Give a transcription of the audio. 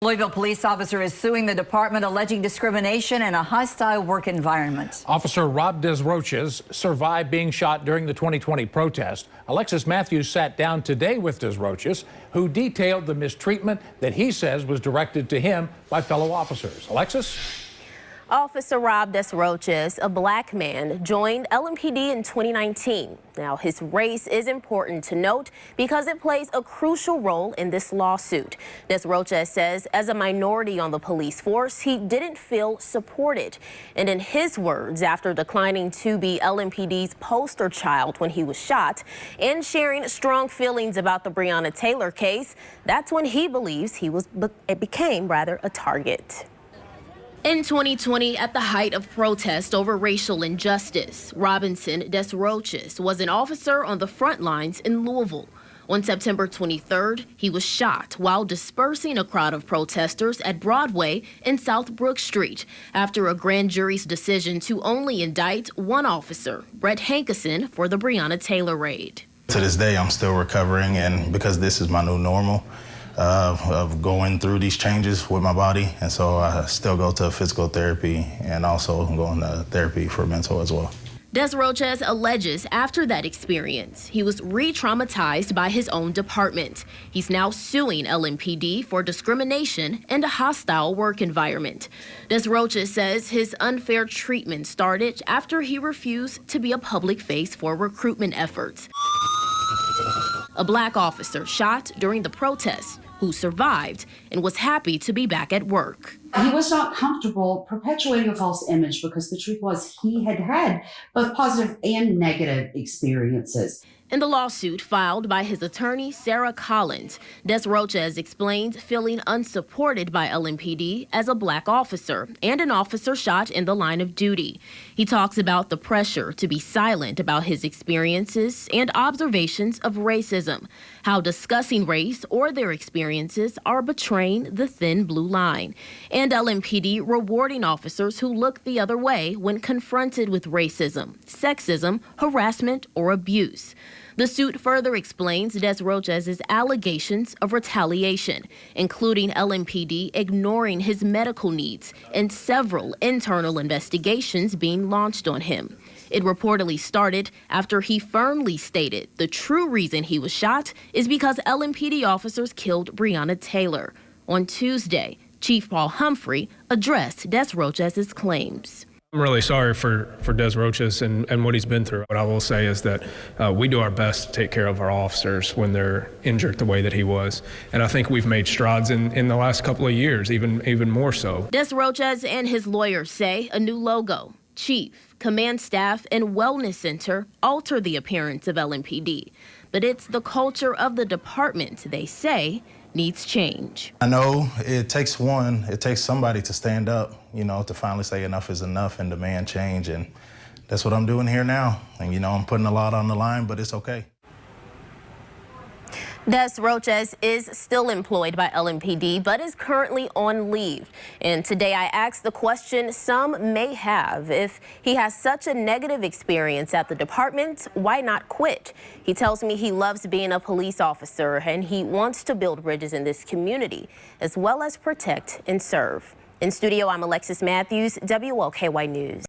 Louisville police officer is suing the department alleging discrimination and a hostile work environment. Officer Rob Desroches survived being shot during the 2020 protest. Alexis Matthews sat down today with Desroches, who detailed the mistreatment that he says was directed to him by fellow officers. Alexis? Officer Rob Desroches, a black man, joined LMPD in 2019. Now, his race is important to note because it plays a crucial role in this lawsuit. Desroches says as a minority on the police force, he didn't feel supported. And in his words, after declining to be LMPD's poster child when he was shot and sharing strong feelings about the Breonna Taylor case, that's when he believes it became a target. In 2020, at the height of protest over racial injustice, Robinson Desroches was an officer on the front lines in Louisville. On September 23rd, he was shot while dispersing a crowd of protesters at Broadway and South Brook Street after a grand jury's decision to only indict one officer, Brett Hankison, for the Breonna Taylor raid. To this day, I'm still recovering, and because this is my new normal, of going through these changes with my body, and so I still go to physical therapy and also going to therapy for mental as well. Desroches alleges after that experience, he was re-traumatized by his own department. He's now suing LMPD for discrimination and a hostile work environment. Desroches says his unfair treatment started after he refused to be a public face for recruitment efforts. A black officer shot during the protest, who survived and was happy to be back at work. He was not comfortable perpetuating a false image because the truth was he had had both positive and negative experiences. In the lawsuit filed by his attorney, Sarah Collins, Desroches explains feeling unsupported by LMPD as a black officer and an officer shot in the line of duty. He talks about the pressure to be silent about his experiences and observations of racism, how discussing race or their experiences are betraying the thin blue line, and LMPD rewarding officers who look the other way when confronted with racism, sexism, harassment, or abuse. The suit further explains Desroches' allegations of retaliation, including LMPD ignoring his medical needs and several internal investigations being launched on him. It reportedly started after he firmly stated the true reason he was shot is because LMPD officers killed Breonna Taylor. On Tuesday, Chief Paul Humphrey addressed Desroches' claims. I'm really sorry for Desroches and what he's been through. What I will say is that we do our best to take care of our officers when they're injured the way that he was. And I think we've made strides in the last couple of years, even more so. Desroches and his lawyers say a new logo, chief, command staff, and wellness center alter the appearance of LMPD. But it's the culture of the department, they say, needs change. I know it takes somebody to stand up, to finally say enough is enough and demand change. And that's what I'm doing here now. And, I'm putting a lot on the line, but it's okay. Desroches is still employed by LMPD, but is currently on leave. And today I asked the question some may have. If he has such a negative experience at the department, why not quit? He tells me he loves being a police officer and he wants to build bridges in this community, as well as protect and serve. In studio, I'm Alexis Matthews, WLKY News.